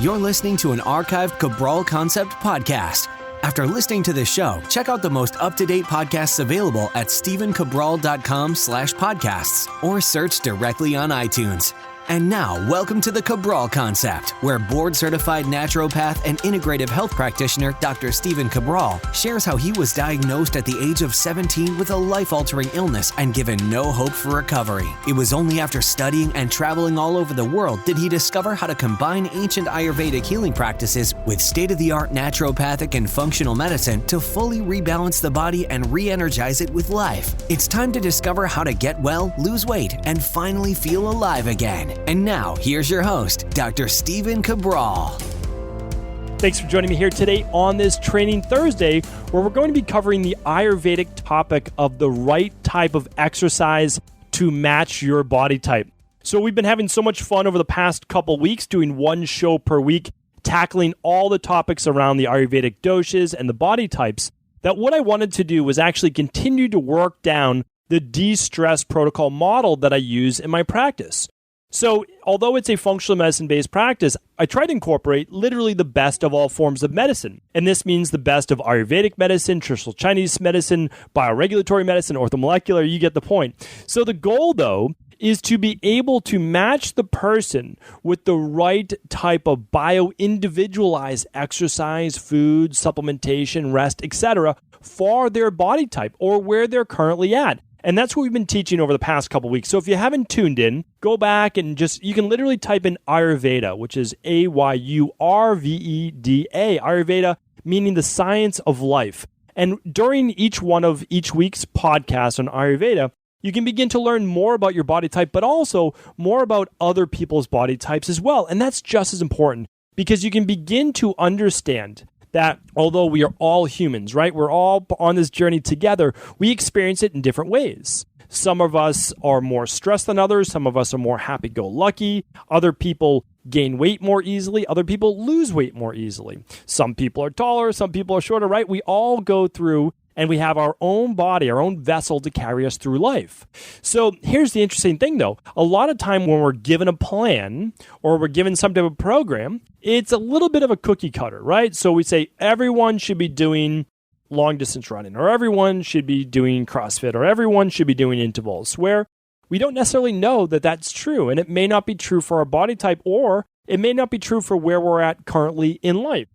You're listening to an archived Cabral Concept podcast. After listening to this show, check out the most up-to-date podcasts available at stephencabral.com/podcasts or search directly on iTunes. And now, welcome to the Cabral Concept, where board-certified naturopath and integrative health practitioner Dr. Stephen Cabral shares how he was diagnosed at the age of 17 with a life-altering illness and given no hope for recovery. It was only after studying and traveling all over the world did he discover how to combine ancient Ayurvedic healing practices with state-of-the-art naturopathic and functional medicine to fully rebalance the body and re-energize it with life. It's time to discover how to get well, lose weight, and finally feel alive again. And now, here's your host, Dr. Stephen Cabral. Thanks for joining me here today on this Training Thursday, where we're going to be covering the Ayurvedic topic of the right type of exercise to match your body type. So we've been having so much fun over the past couple weeks doing one show per week, tackling all the topics around the Ayurvedic doshas and the body types, that what I wanted to do was actually continue to work down the de-stress protocol model that I use in my practice. So although it's a functional medicine-based practice, I try to incorporate literally the best of all forms of medicine. And this means the best of Ayurvedic medicine, traditional Chinese medicine, bioregulatory medicine, orthomolecular, you get the point. So the goal, though, is to be able to match the person with the right type of bio-individualized exercise, food, supplementation, rest, etc. for their body type or where they're currently at. And that's what we've been teaching over the past couple weeks. So if you haven't tuned in, go back and you can literally type in Ayurveda, which is Ayurveda, Ayurveda, meaning the science of life. And during each week's podcast on Ayurveda, you can begin to learn more about your body type, but also more about other people's body types as well. And that's just as important because you can begin to understand that although we are all humans, right? We're all on this journey together. We experience it in different ways. Some of us are more stressed than others. Some of us are more happy-go-lucky. Other people gain weight more easily. Other people lose weight more easily. Some people are taller. Some people are shorter, right? We all go through and we have our own body, our own vessel to carry us through life. So here's the interesting thing, though. A lot of time when we're given a plan or we're given some type of program, it's a little bit of a cookie cutter, right? So we say everyone should be doing long distance running, or everyone should be doing CrossFit, or everyone should be doing intervals, where we don't necessarily know that that's true. And it may not be true for our body type, or it may not be true for where we're at currently in life.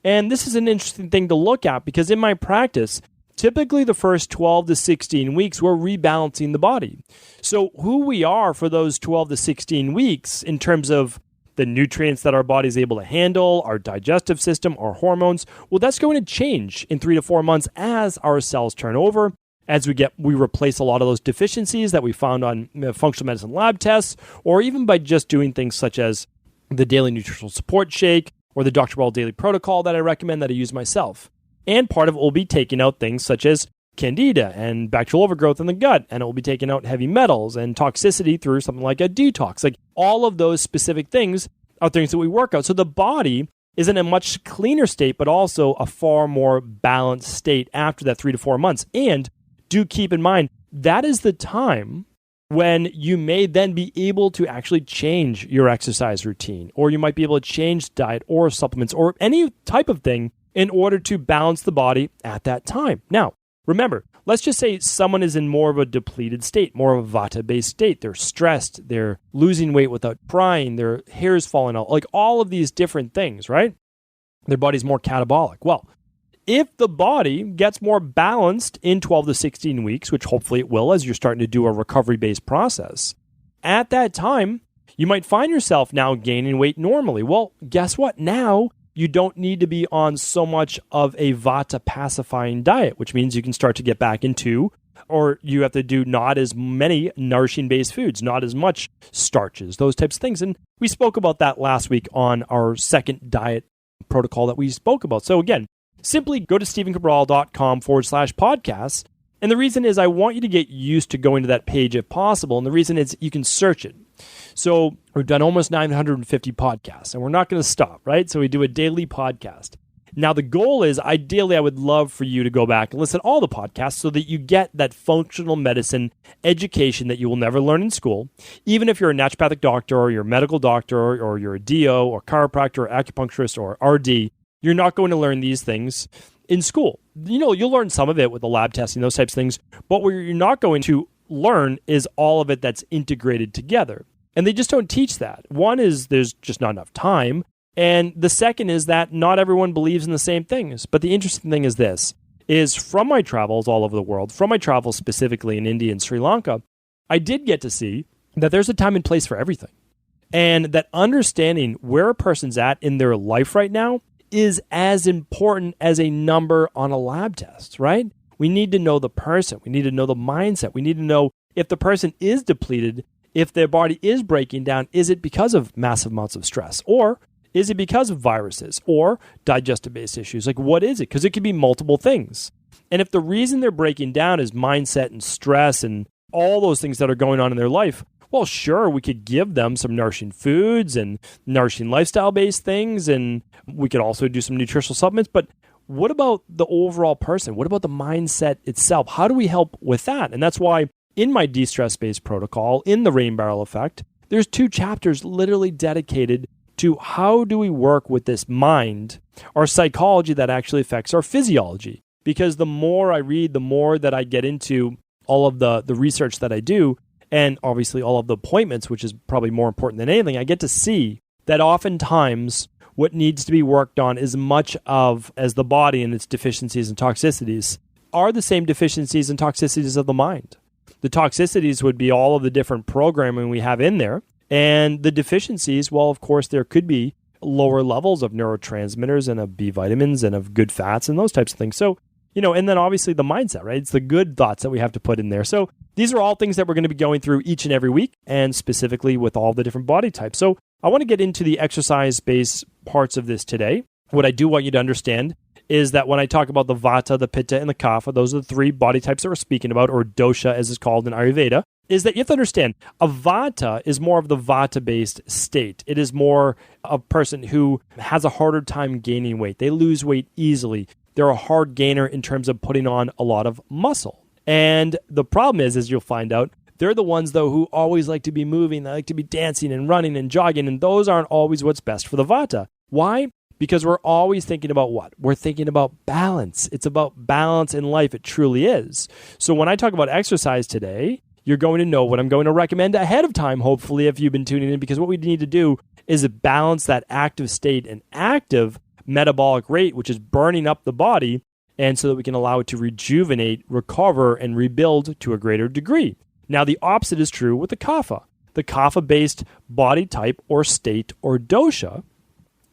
And this is an interesting thing to look at because in my practice, typically the first 12 to 16 weeks, we're rebalancing the body. So who we are for those 12 to 16 weeks in terms of the nutrients that our body is able to handle, our digestive system, our hormones, well, that's going to change in 3 to 4 months as our cells turn over, as we replace a lot of those deficiencies that we found on functional medicine lab tests, or even by just doing things such as the daily nutritional support shake or the Dr. Cabral daily protocol that I recommend that I use myself. And part of it will be taking out things such as candida and bacterial overgrowth in the gut, and it will be taking out heavy metals and toxicity through something like a detox. Like all of those specific things are things that we work out. So the body is in a much cleaner state, but also a far more balanced state after that 3 to 4 months. And do keep in mind, that is the time when you may then be able to actually change your exercise routine, or you might be able to change diet or supplements or any type of thing in order to balance the body at that time. Now, remember, let's just say someone is in more of a depleted state, more of a vata-based state. They're stressed, they're losing weight without trying, their hair is falling out, like all of these different things, right? Their body's more catabolic. Well, if the body gets more balanced in 12 to 16 weeks, which hopefully it will as you're starting to do a recovery-based process, at that time, you might find yourself now gaining weight normally. Well, guess what? Now, you don't need to be on so much of a vata pacifying diet, which means you can start to get back into, or you have to do not as many nourishing based foods, not as much starches, those types of things. And we spoke about that last week on our second diet protocol that we spoke about. So again, simply go to stephencabral.com/podcasts. And the reason is I want you to get used to going to that page if possible. And the reason is you can search it. So we've done almost 950 podcasts and we're not going to stop, right? So we do a daily podcast. Now, the goal is, ideally, I would love for you to go back and listen to all the podcasts so that you get that functional medicine education that you will never learn in school. Even if you're a naturopathic doctor or you're a medical doctor or you're a DO or chiropractor or acupuncturist or RD, you're not going to learn these things in school. You'll learn some of it with the lab testing, those types of things, but what you're not going to learn is all of it that's integrated together. And they just don't teach that. One is there's just not enough time. And the second is that not everyone believes in the same things. But the interesting thing is this, is from my travels all over the world, from my travels specifically in India and Sri Lanka, I did get to see that there's a time and place for everything. And that understanding where a person's at in their life right now is as important as a number on a lab test, right? We need to know the person. We need to know the mindset. We need to know if the person is depleted, if their body is breaking down, is it because of massive amounts of stress? Or is it because of viruses or digestive-based issues? Like, what is it? Because it could be multiple things. And if the reason they're breaking down is mindset and stress and all those things that are going on in their life, well, sure, we could give them some nourishing foods and nourishing lifestyle-based things, and we could also do some nutritional supplements. But what about the overall person? What about the mindset itself? How do we help with that? And that's why in my de-stress-based protocol, in the Rain Barrel Effect, there's 2 chapters literally dedicated to how do we work with this mind, our psychology that actually affects our physiology. Because the more I read, the more that I get into all of the research that I do, and obviously all of the appointments, which is probably more important than anything, I get to see that oftentimes what needs to be worked on as much as the body and its deficiencies and toxicities are the same deficiencies and toxicities of the mind. The toxicities would be all of the different programming we have in there. And the deficiencies, well, of course, there could be lower levels of neurotransmitters and of B vitamins and of good fats and those types of things. So, and then obviously the mindset, right? It's the good thoughts that we have to put in there. So these are all things that we're going to be going through each and every week, and specifically with all the different body types. So I want to get into the exercise-based parts of this today. What I do want you to understand is that when I talk about the Vata, the Pitta, and the Kapha, those are the 3 body types that we're speaking about, or dosha as it's called in Ayurveda, is that you have to understand a Vata is more of the Vata-based state. It is more a person who has a harder time gaining weight. They lose weight easily. They're a hard gainer in terms of putting on a lot of muscle. And the problem is, as you'll find out, they're the ones, though, who always like to be moving. They like to be dancing and running and jogging, and those aren't always what's best for the Vata. Why? Because we're always thinking about what? We're thinking about balance. It's about balance in life. It truly is. So when I talk about exercise today, you're going to know what I'm going to recommend ahead of time, hopefully, if you've been tuning in, because what we need to do is balance that active state and active metabolic rate, which is burning up the body, and so that we can allow it to rejuvenate, recover, and rebuild to a greater degree. Now, the opposite is true with the Kapha. The Kapha-based body type or state or dosha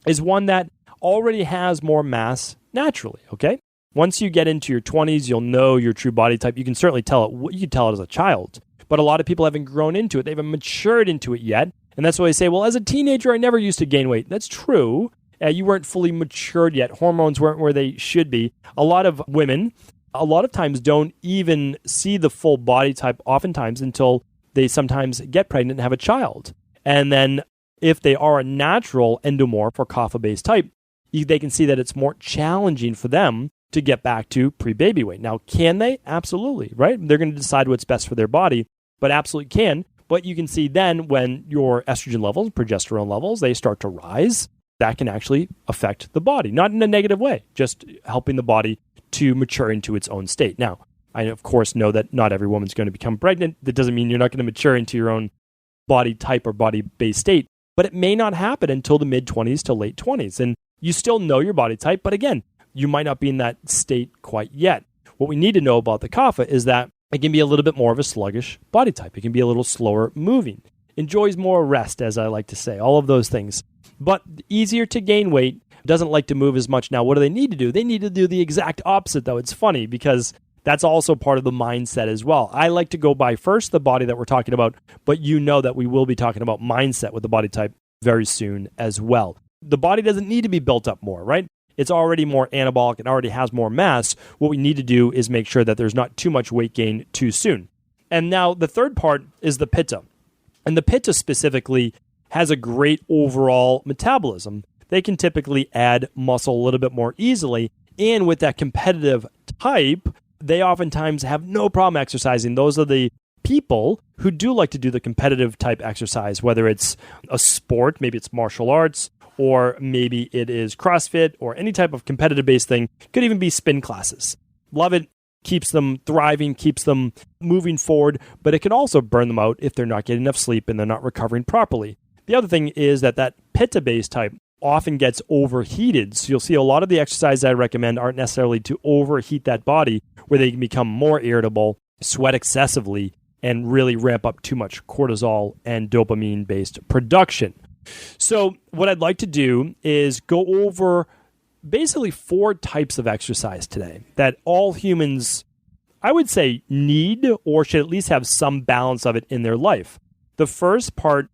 is one that already has more mass naturally, okay? Once you get into your 20s, you'll know your true body type. You can certainly tell it. You can tell it as a child. But a lot of people haven't grown into it. They haven't matured into it yet. And that's why they say, well, as a teenager, I never used to gain weight. That's true. You weren't fully matured yet. Hormones weren't where they should be. A lot of women, a lot of times, don't even see the full body type oftentimes until they sometimes get pregnant and have a child. And then if they are a natural endomorph or Kapha-based type, they can see that it's more challenging for them to get back to pre-baby weight. Now, can they? Absolutely, right? They're going to decide what's best for their body, but absolutely can. But you can see then when your estrogen levels, progesterone levels, they start to rise, that can actually affect the body. Not in a negative way, just helping the body to mature into its own state. Now, I, of course, know that not every woman's going to become pregnant. That doesn't mean you're not going to mature into your own body type or body-based state, but it may not happen until the mid-20s to late 20s. And you still know your body type, but again, you might not be in that state quite yet. What we need to know about the Kapha is that it can be a little bit more of a sluggish body type. It can be a little slower moving, enjoys more rest, as I like to say, all of those things. But easier to gain weight, doesn't like to move as much. Now, what do they need to do? They need to do the exact opposite, though. It's funny because that's also part of the mindset as well. I like to go by first the body that we're talking about, but you know that we will be talking about mindset with the body type very soon as well. The body doesn't need to be built up more, right? It's already more anabolic. It already has more mass. What we need to do is make sure that there's not too much weight gain too soon. And now the third part is the Pitta. And the Pitta specifically has a great overall metabolism. they can typically add muscle a little bit more easily. And with that competitive type, they oftentimes have no problem exercising. Those are the people who do like to do the competitive type exercise, whether it's a sport, maybe it's martial arts, or maybe it is CrossFit or any type of competitive based thing. Could even be spin classes. Love it. Keeps them thriving, keeps them moving forward, but it can also burn them out if they're not getting enough sleep and they're not recovering properly. The other thing is that pitta-based type often gets overheated. So you'll see a lot of the exercises I recommend aren't necessarily to overheat that body where they can become more irritable, sweat excessively, and really ramp up too much cortisol and dopamine-based production. So what I'd like to do is go over basically 4 types of exercise today that all humans, I would say, need or should at least have some balance of it in their life. The first part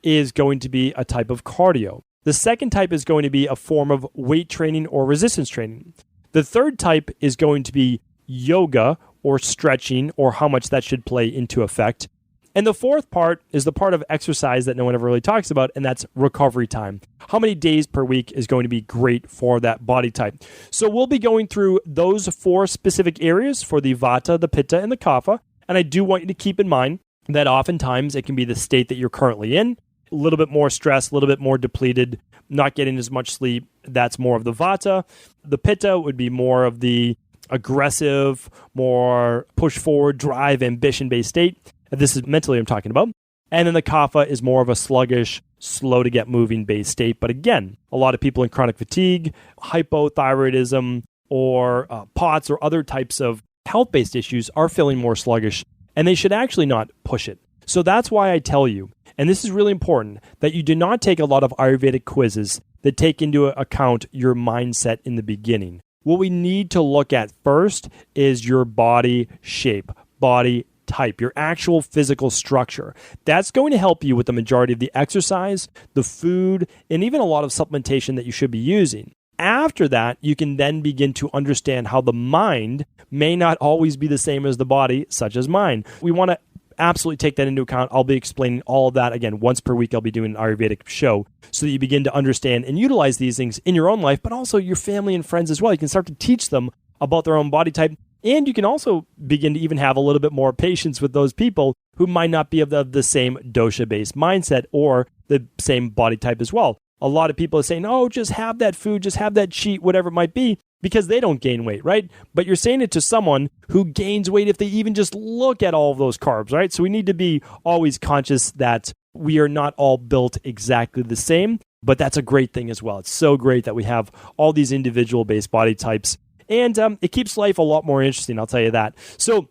is going to be a type of cardio. The second type is going to be a form of weight training or resistance training. The third type is going to be yoga or stretching, or how much that should play into effect. And the fourth part is the part of exercise that no one ever really talks about, and that's recovery time. How many days per week is going to be great for that body type? So we'll be going through those 4 specific areas for the Vata, the Pitta, and the Kapha. And I do want you to keep in mind that oftentimes it can be the state that you're currently in. A little bit more stress, a little bit more depleted, not getting as much sleep. That's more of the Vata. The Pitta would be more of the aggressive, more push forward, drive, ambition-based state. This is mentally I'm talking about. And then the Kapha is more of a sluggish, slow to get moving based state. But again, a lot of people in chronic fatigue, hypothyroidism, or POTS or other types of health-based issues are feeling more sluggish, and they should actually not push it. So that's why I tell you, and this is really important, that you do not take a lot of Ayurvedic quizzes that take into account your mindset in the beginning. What we need to look at first is your body shape, body type, your actual physical structure. That's going to help you with the majority of the exercise, the food, and even a lot of supplementation that you should be using. After that, you can then begin to understand how the mind may not always be the same as the body, such as mine. We want to absolutely take that into account. I'll be explaining all of that again once per week. I'll be doing an Ayurvedic show so that you begin to understand and utilize these things in your own life, but also your family and friends as well. You can start to teach them about their own body type. And you can also begin to even have a little bit more patience with those people who might not be of the same dosha-based mindset or the same body type as well. A lot of people are saying, oh, just have that food, just have that cheat, whatever it might be, because they don't gain weight, right? But you're saying it to someone who gains weight if they even just look at all of those carbs, right? So we need to be always conscious that we are not all built exactly the same, but that's a great thing as well. It's so great that we have all these individual-based body types. And it keeps life a lot more interesting, I'll tell you that. So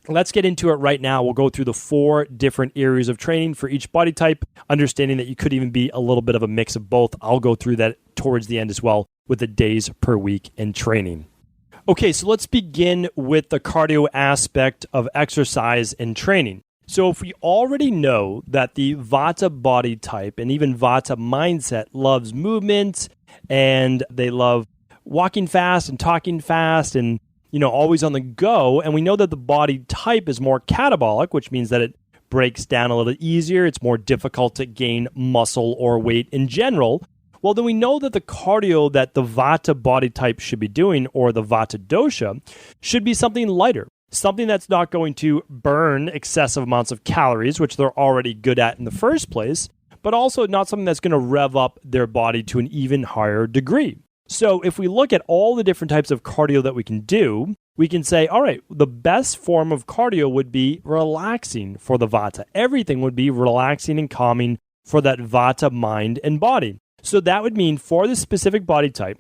let's get into it right now. We'll go through the 4 different areas of training for each body type, understanding that you could even be a little bit of a mix of both. I'll go through that towards the end as well with the days per week in training. Okay, so let's begin with the cardio aspect of exercise and training. So if we already know that the Vata body type and even Vata mindset loves movement and they love walking fast and talking fast and, always on the go. And we know that the body type is more catabolic, which means that it breaks down a little easier. It's more difficult to gain muscle or weight in general. Well, then we know that the cardio that the Vata body type should be doing, or the Vata dosha, should be something lighter. Something that's not going to burn excessive amounts of calories, which they're already good at in the first place, but also not something that's going to rev up their body to an even higher degree. So if we look at all the different types of cardio that we can do, we can say, all right, the best form of cardio would be relaxing for the Vata. Everything would be relaxing and calming for that Vata mind and body. So that would mean for this specific body type,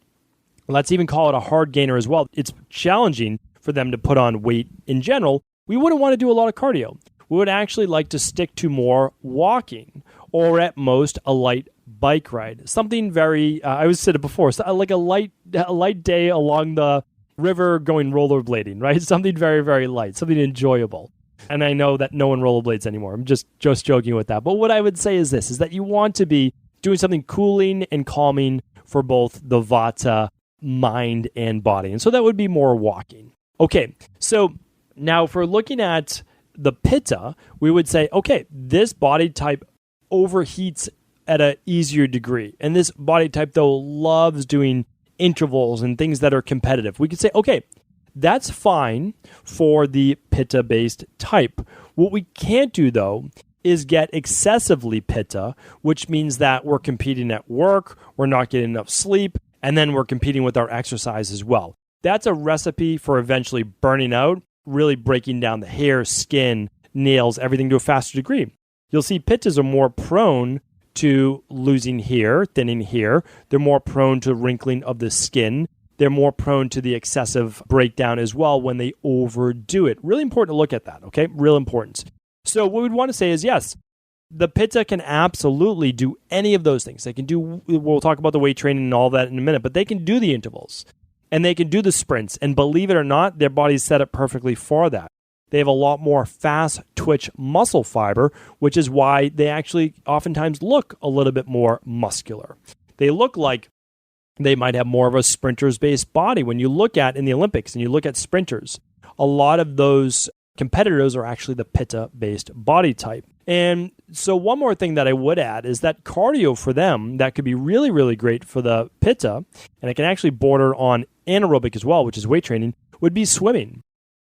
let's even call it a hard gainer as well. It's challenging for them to put on weight in general. We wouldn't want to do a lot of cardio. We would actually like to stick to more walking or at most a light bike ride. Something very, I always said it before, like a light day along the river going rollerblading, right? Something very, very light, something enjoyable. And I know that no one rollerblades anymore. I'm just joking with that. But what I would say is this, is that you want to be doing something cooling and calming for both the Vata mind and body. And so that would be more walking. Okay, so now if we're looking at the Pitta, we would say, okay, this body type overheats at an easier degree. And this body type, though, loves doing intervals and things that are competitive. We could say, okay, that's fine for the Pitta-based type. What we can't do, though, is get excessively Pitta, which means that we're competing at work, we're not getting enough sleep, and then we're competing with our exercise as well. That's a recipe for eventually burning out, really breaking down the hair, skin, nails, everything to a faster degree. You'll see Pittas are more prone to losing hair, thinning hair. They're more prone to wrinkling of the skin. They're more prone to the excessive breakdown as well when they overdo it. Really important to look at that, okay? Real important. So what we'd want to say is, yes, the Pitta can absolutely do any of those things. They can do, we'll talk about the weight training and all that in a minute, but they can do the intervals and they can do the sprints. And believe it or not, their body's set up perfectly for that. They have a lot more fast twitch muscle fiber, which is why they actually oftentimes look a little bit more muscular. They look like they might have more of a sprinter's based body. When you look at in the Olympics and you look at sprinters, a lot of those competitors are actually the Pitta-based body type. And so one more thing that I would add is that cardio for them, that could be really, really great for the Pitta, and it can actually border on anaerobic as well, which is weight training, would be swimming.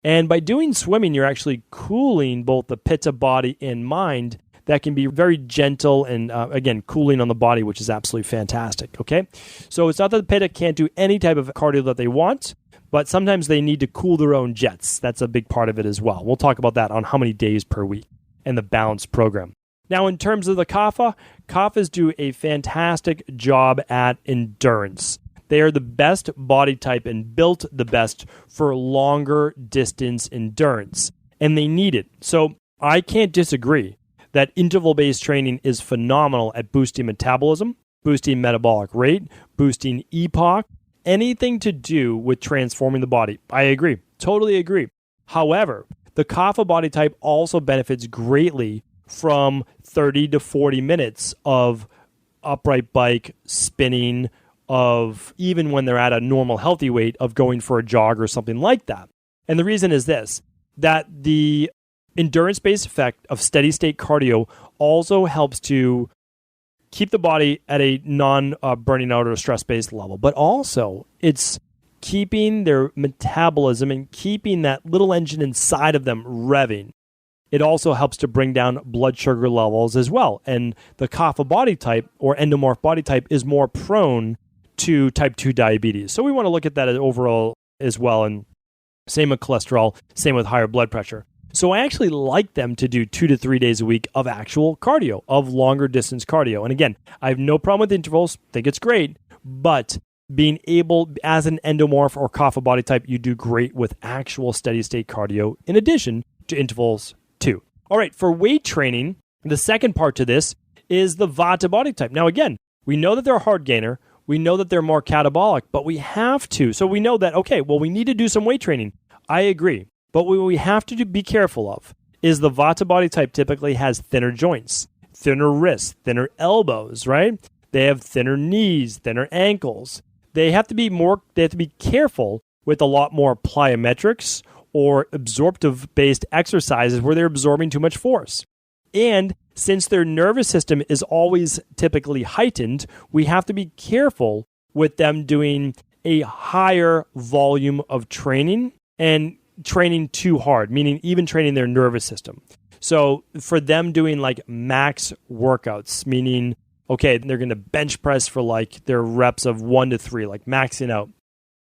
And by doing swimming, you're actually cooling both the Pitta body and mind. That can be very gentle and, again, cooling on the body, which is absolutely fantastic, okay? So it's not that the Pitta can't do any type of cardio that they want, but sometimes they need to cool their own jets. That's a big part of it as well. We'll talk about that on how many days per week and the balanced program. Now, in terms of the Kaphas do a fantastic job at endurance. They are the best body type and built the best for longer distance endurance, and they need it. So I can't disagree that interval-based training is phenomenal at boosting metabolism, boosting metabolic rate, boosting EPOC, anything to do with transforming the body. I agree, totally agree. However, the Kapha body type also benefits greatly from 30 to 40 minutes of upright bike, spinning, of even when they're at a normal healthy weight of going for a jog or something like that. And the reason is this, that the endurance-based effect of steady-state cardio also helps to keep the body at a non-burning out or stress-based level, but also it's keeping their metabolism and keeping that little engine inside of them revving. It also helps to bring down blood sugar levels as well. And the Kapha body type or endomorph body type is more prone to type 2 diabetes. So we want to look at that overall as well. And same with cholesterol, same with higher blood pressure. So I actually like them to do 2 to 3 days a week of actual cardio, of longer distance cardio. And again, I have no problem with intervals, think it's great, but being able, as an endomorph or Kapha body type, you do great with actual steady state cardio in addition to intervals too. All right, for weight training, the second part to this is the Vata body type. Now again, we know that they're a hard gainer, we know that they're more catabolic, but we have to. So we know that, okay, well, we need to do some weight training. I agree. But what we have to be careful of is the Vata body type typically has thinner joints, thinner wrists, thinner elbows, right? They have thinner knees, thinner ankles. They have to be careful with a lot more plyometrics or absorptive-based exercises where they're absorbing too much force. And since their nervous system is always typically heightened, we have to be careful with them doing a higher volume of training and training too hard, meaning even training their nervous system. So for them doing like max workouts, meaning, okay, they're going to bench press for like their reps of 1 to 3, like maxing out.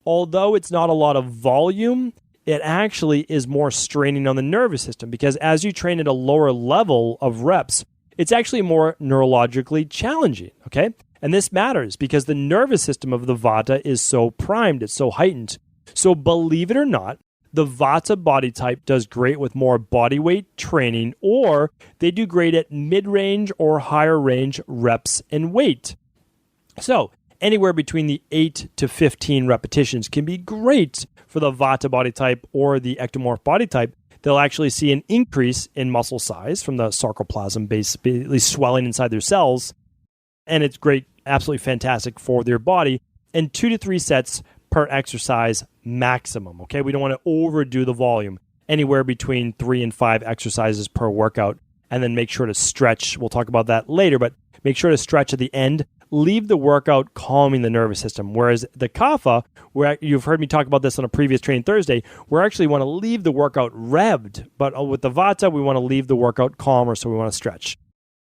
Although it's not a lot of volume, it actually is more straining on the nervous system because as you train at a lower level of reps, it's actually more neurologically challenging, okay? And this matters because the nervous system of the Vata is so primed, it's so heightened. So believe it or not, the Vata body type does great with more body weight training, or they do great at mid-range or higher range reps and weight. So anywhere between the 8 to 15 repetitions can be great for the Vata body type or the ectomorph body type. They'll actually see an increase in muscle size from the sarcoplasm basically swelling inside their cells. And it's great, absolutely fantastic for their body. And 2 to 3 sets per exercise maximum, okay? We don't want to overdo the volume. Anywhere between 3 and 5 exercises per workout, and then make sure to stretch. We'll talk about that later, but make sure to stretch at the end. Leave the workout calming the nervous system. Whereas the Kapha, where you've heard me talk about this on a previous Training Thursday, we actually want to leave the workout revved. But with the Vata, we want to leave the workout calmer, so we want to stretch.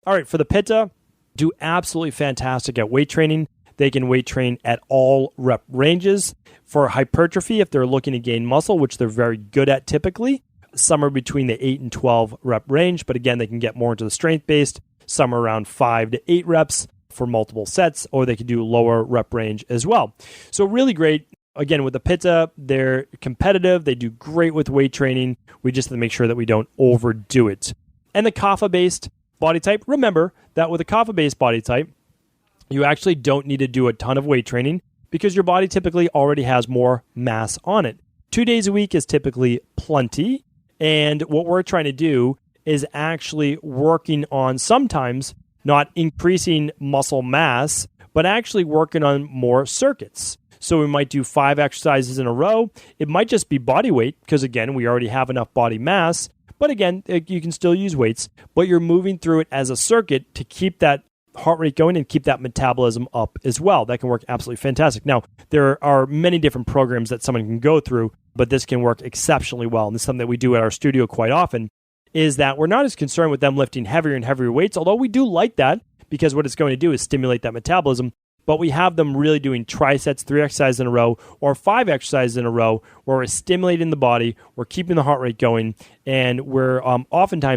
All right, for the Pitta, do absolutely fantastic at weight training. They can weight train at all rep ranges. For hypertrophy, if they're looking to gain muscle, which they're very good at typically, somewhere between the 8 and 12 rep range. But again, they can get more into the strength-based, somewhere around 5 to 8 reps for multiple sets, or they can do lower rep range as well. So really great. Again, with the Pitta, they're competitive. They do great with weight training. We just have to make sure that we don't overdo it. And the Kapha-based body type, remember that with a Kapha-based body type, you actually don't need to do a ton of weight training because your body typically already has more mass on it. 2 days a week is typically plenty. And what we're trying to do is actually working on sometimes not increasing muscle mass, but actually working on more circuits. So we might do 5 exercises in a row. It might just be body weight because, again, we already have enough body mass. But again, you can still use weights, but you're moving through it as a circuit to keep that heart rate going and keep that metabolism up as well. That can work absolutely fantastic. Now, there are many different programs that someone can go through, but this can work exceptionally well. And this is something that we do at our studio quite often, is that we're not as concerned with them lifting heavier and heavier weights, although we do like that because what it's going to do is stimulate that metabolism. But we have them really doing trisets, 3 exercises in a row, or 5 exercises in a row, where we're stimulating the body, we're keeping the heart rate going, and we're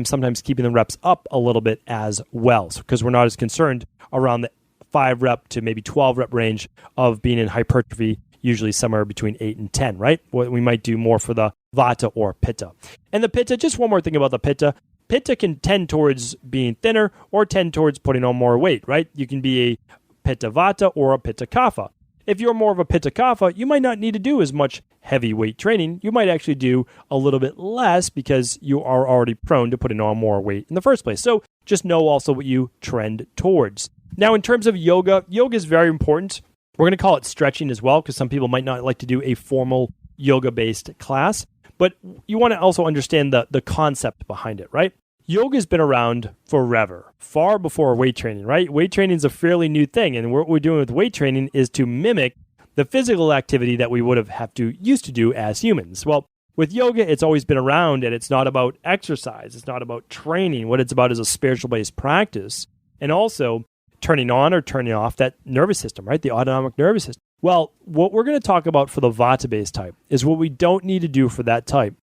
sometimes keeping the reps up a little bit as well, because we're not as concerned around the 5 rep to maybe 12 rep range of being in hypertrophy, usually somewhere between 8 and 10, right? What we might do more for the Vata or Pitta. And the Pitta, just one more thing about the Pitta. Pitta can tend towards being thinner or tend towards putting on more weight, right? You can be a Pitta Vata or a Pitta Kapha. If you're more of a Pitta Kapha, you might not need to do as much heavy weight training. You might actually do a little bit less because you are already prone to putting on more weight in the first place. So just know also what you trend towards. Now, in terms of yoga, yoga is very important. We're going to call it stretching as well because some people might not like to do a formal yoga-based class, but you want to also understand the concept behind it, right? Yoga's been around forever, far before weight training, right? Weight training is a fairly new thing, and what we're doing with weight training is to mimic the physical activity that we would have used to do as humans. Well, with yoga, it's always been around, and it's not about exercise. It's not about training. What it's about is a spiritual-based practice, and also turning on or turning off that nervous system, right? The autonomic nervous system. Well, what we're going to talk about for the Vata-based type is what we don't need to do for that type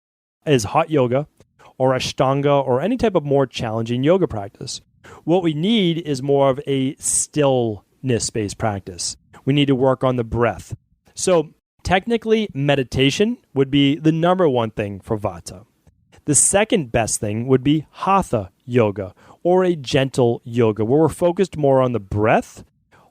is hot yoga, or Ashtanga, or any type of more challenging yoga practice. What we need is more of a stillness-based practice. We need to work on the breath. So technically, meditation would be the number one thing for Vata. The second best thing would be Hatha yoga, or a gentle yoga, where we're focused more on the breath,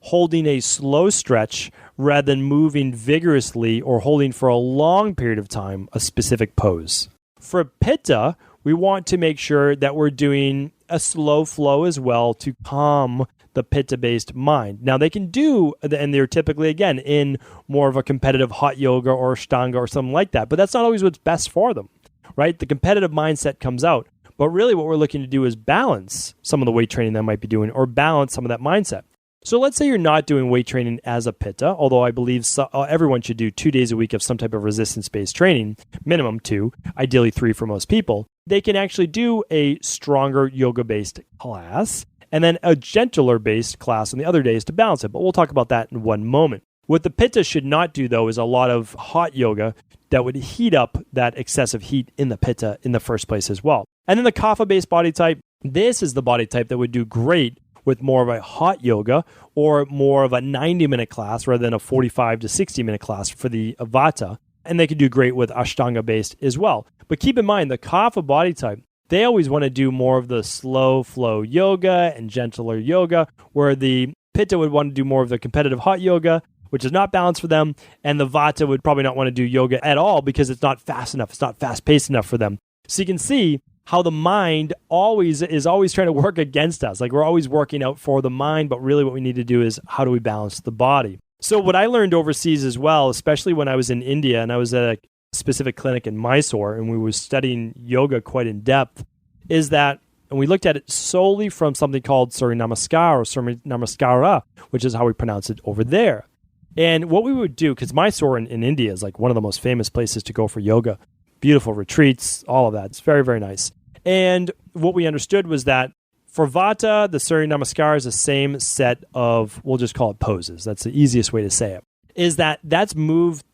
holding a slow stretch rather than moving vigorously or holding for a long period of time a specific pose. For Pitta, we want to make sure that we're doing a slow flow as well to calm the Pitta-based mind. Now, they can do, and they're typically, again, in more of a competitive hot yoga or Ashtanga or something like that, but that's not always what's best for them, right? The competitive mindset comes out. But really what we're looking to do is balance some of the weight training they might be doing or balance some of that mindset. So let's say you're not doing weight training as a Pitta, although I believe everyone should do 2 days a week of some type of resistance-based training, minimum 2, ideally 3 for most people. They can actually do a stronger yoga-based class and then a gentler-based class on the other days to balance it. But we'll talk about that in one moment. What the Pitta should not do, though, is a lot of hot yoga that would heat up that excessive heat in the Pitta in the first place as well. And then the Kapha-based body type, this is the body type that would do great with more of a hot yoga or more of a 90-minute class rather than a 45 to 60-minute class for the Vata. And they could do great with Ashtanga-based as well. But keep in mind, the Kapha body type, they always want to do more of the slow flow yoga and gentler yoga, where the Pitta would want to do more of the competitive hot yoga, which is not balanced for them. And the Vata would probably not want to do yoga at all because it's not fast enough. It's not fast-paced enough for them. So you can see how the mind is always trying to work against us. Like we're always working out for the mind, but really what we need to do is how do we balance the body? So what I learned overseas as well, especially when I was in India and I was at a specific clinic in Mysore and we were studying yoga quite in depth, is that And we looked at it solely from something called Surya Namaskar or Surya Namaskara, which is how we pronounce it over there. And what we would do, because Mysore in India is like one of the most famous places to go for yoga, beautiful retreats, all of that. It's very, very nice. And what we understood was that for Vata, the Surya Namaskar is the same set of, we'll just call it poses. That's the easiest way to say it. Is that it's moved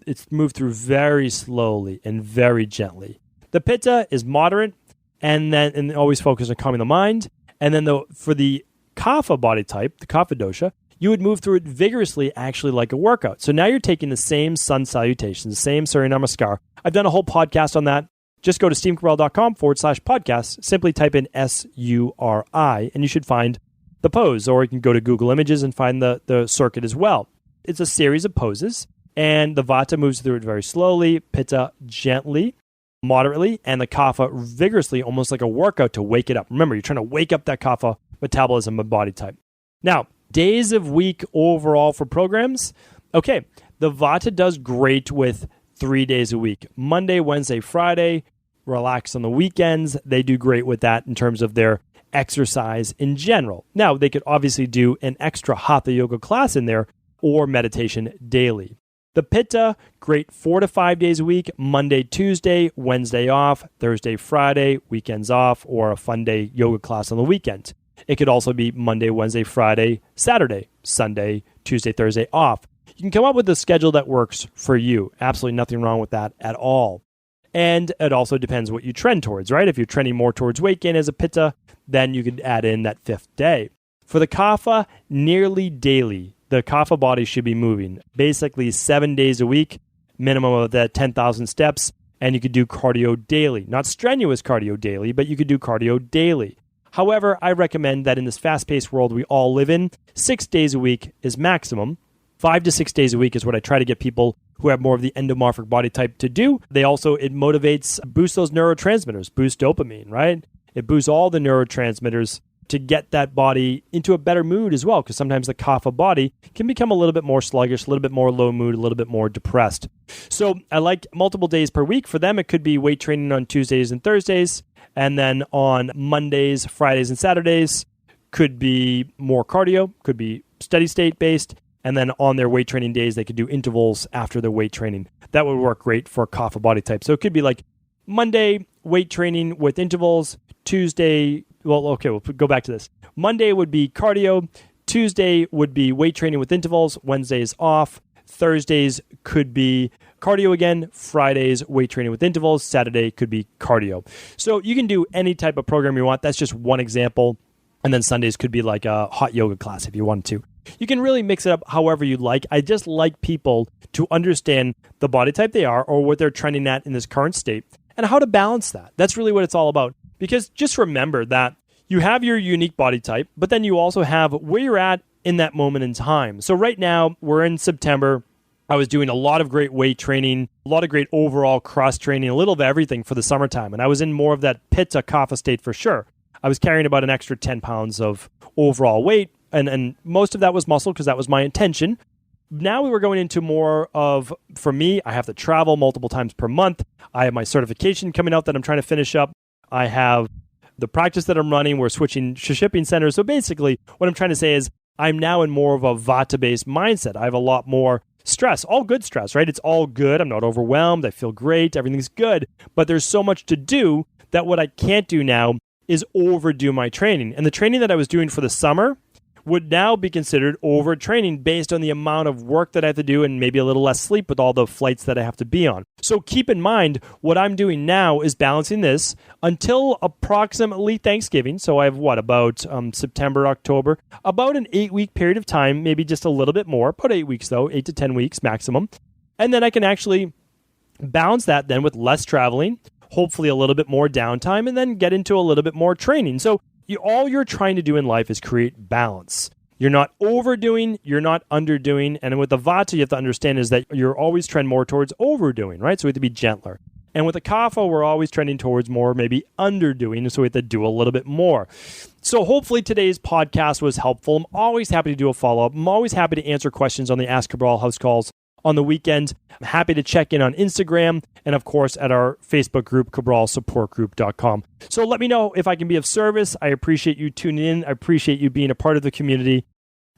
through very slowly and very gently. The Pitta is moderate and always focus on calming the mind. And then for the Kapha body type, the Kapha dosha, you would move through it vigorously, actually like a workout. So now you're taking the same sun salutations, the same Surya Namaskar. I've done a whole podcast on that. Just go to stephencabral.com/podcast, simply type in SURI, and you should find the pose. Or you can go to Google Images and find the circuit as well. It's a series of poses, and the Vata moves through it very slowly, Pitta gently, moderately, and the Kapha vigorously, almost like a workout to wake it up. Remember, you're trying to wake up that Kapha metabolism and body type. Now, days of week overall for programs. Okay, the Vata does great with 3 days a week. Monday, Wednesday, Friday, relax on the weekends. They do great with that in terms of their exercise in general. Now, they could obviously do an extra Hatha yoga class in there or meditation daily. The Pitta, great 4 to 5 days a week, Monday, Tuesday, Wednesday off, Thursday, Friday, weekends off, or a fun day yoga class on the weekend. It could also be Monday, Wednesday, Friday, Saturday, Sunday, Tuesday, Thursday off. You can come up with a schedule that works for you. Absolutely nothing wrong with that at all. And it also depends what you trend towards, right? If you're trending more towards weight gain as a Pitta, then you could add in that 5th day. For the Kapha, nearly daily, the Kapha body should be moving. Basically 7 days a week, minimum of that 10,000 steps, and you could do cardio daily. Not strenuous cardio daily, but you could do cardio daily. However, I recommend that in this fast-paced world we all live in, 6 days a week is maximum. 5 to 6 days a week is what I try to get people who have more of the endomorphic body type to do. It motivates, boosts those neurotransmitters, boosts dopamine, right? It boosts all the neurotransmitters to get that body into a better mood as well, because sometimes the Kapha body can become a little bit more sluggish, a little bit more low mood, a little bit more depressed. So I like multiple days per week. For them, it could be weight training on Tuesdays and Thursdays, and then on Mondays, Fridays, and Saturdays could be more cardio, could be steady state based. And then on their weight training days, they could do intervals after their weight training. That would work great for Kapha body type. So it could be like Monday, weight training with intervals. Tuesday, we'll go back to this. Monday would be cardio. Tuesday would be weight training with intervals. Wednesdays off. Thursdays could be cardio again. Fridays, weight training with intervals. Saturday could be cardio. So you can do any type of program you want. That's just one example. And then Sundays could be like a hot yoga class if you wanted to. You can really mix it up however you like. I just like people to understand the body type they are or what they're trending at in this current state and how to balance that. That's really what it's all about. Because just remember that you have your unique body type, but then you also have where you're at in that moment in time. So right now, we're in September. I was doing a lot of great weight training, a lot of great overall cross training, a little of everything for the summertime. And I was in more of that Pitta Kapha state for sure. I was carrying about an extra 10 pounds of overall weight. And most of that was muscle because that was my intention. Now we were going into more of, for me, I have to travel multiple times per month. I have my certification coming out that I'm trying to finish up. I have the practice that I'm running. We're switching shipping centers. So basically, what I'm trying to say is I'm now in more of a Vata-based mindset. I have a lot more stress, all good stress, right? It's all good. I'm not overwhelmed. I feel great. Everything's good. But there's so much to do that what I can't do now is overdo my training. And the training that I was doing for the summer would now be considered overtraining based on the amount of work that I have to do and maybe a little less sleep with all the flights that I have to be on. So keep in mind, what I'm doing now is balancing this until approximately Thanksgiving. So I have about September, October, about an 8-week period of time, maybe just a little bit more, about 8 weeks though, 8 to 10 weeks maximum. And then I can actually balance that then with less traveling, hopefully a little bit more downtime, and then get into a little bit more training. So all you're trying to do in life is create balance. You're not overdoing, you're not underdoing. And with the Vata, you have to understand is that you're always trend more towards overdoing, right? So we have to be gentler. And with the Kapha, we're always trending towards more maybe underdoing. So we have to do a little bit more. So hopefully today's podcast was helpful. I'm always happy to do a follow-up. I'm always happy to answer questions on the Ask Cabral house calls. on the weekend. I'm happy to check in on Instagram and, of course, at our Facebook group, cabralsupportgroup.com. So let me know if I can be of service. I appreciate you tuning in. I appreciate you being a part of the community.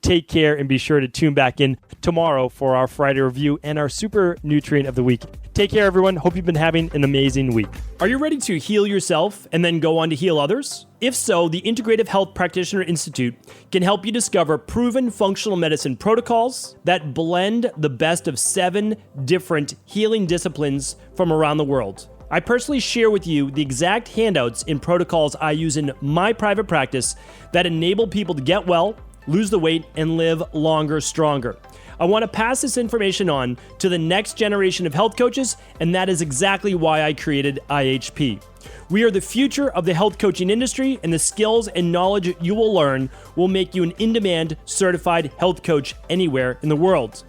Take care and be sure to tune back in tomorrow for our Friday review and our super nutrient of the week. Take care, everyone. Hope you've been having an amazing week. Are you ready to heal yourself and then go on to heal others? If so, the Integrative Health Practitioner Institute can help you discover proven functional medicine protocols that blend the best of 7 different healing disciplines from around the world. I personally share with you the exact handouts and protocols I use in my private practice that enable people to get well, lose the weight, and live longer, stronger. I want to pass this information on to the next generation of health coaches, and that is exactly why I created IHP. We are the future of the health coaching industry, and the skills and knowledge you will learn will make you an in-demand certified health coach anywhere in the world.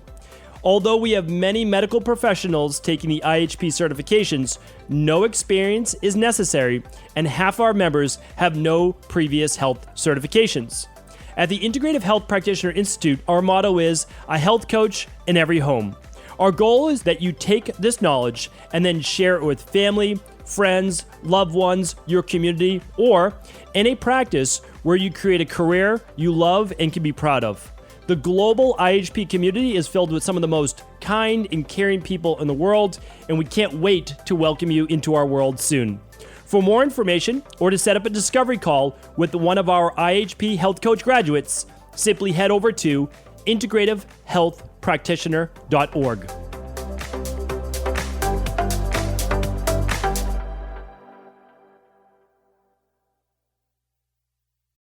Although we have many medical professionals taking the IHP certifications, no experience is necessary, and half our members have no previous health certifications. At the Integrative Health Practitioner Institute, our motto is a health coach in every home. Our goal is that you take this knowledge and then share it with family, friends, loved ones, your community, or in a practice where you create a career you love and can be proud of. The global IHP community is filled with some of the most kind and caring people in the world, and we can't wait to welcome you into our world soon. For more information or to set up a discovery call with one of our IHP Health Coach graduates, simply head over to integrativehealthpractitioner.org.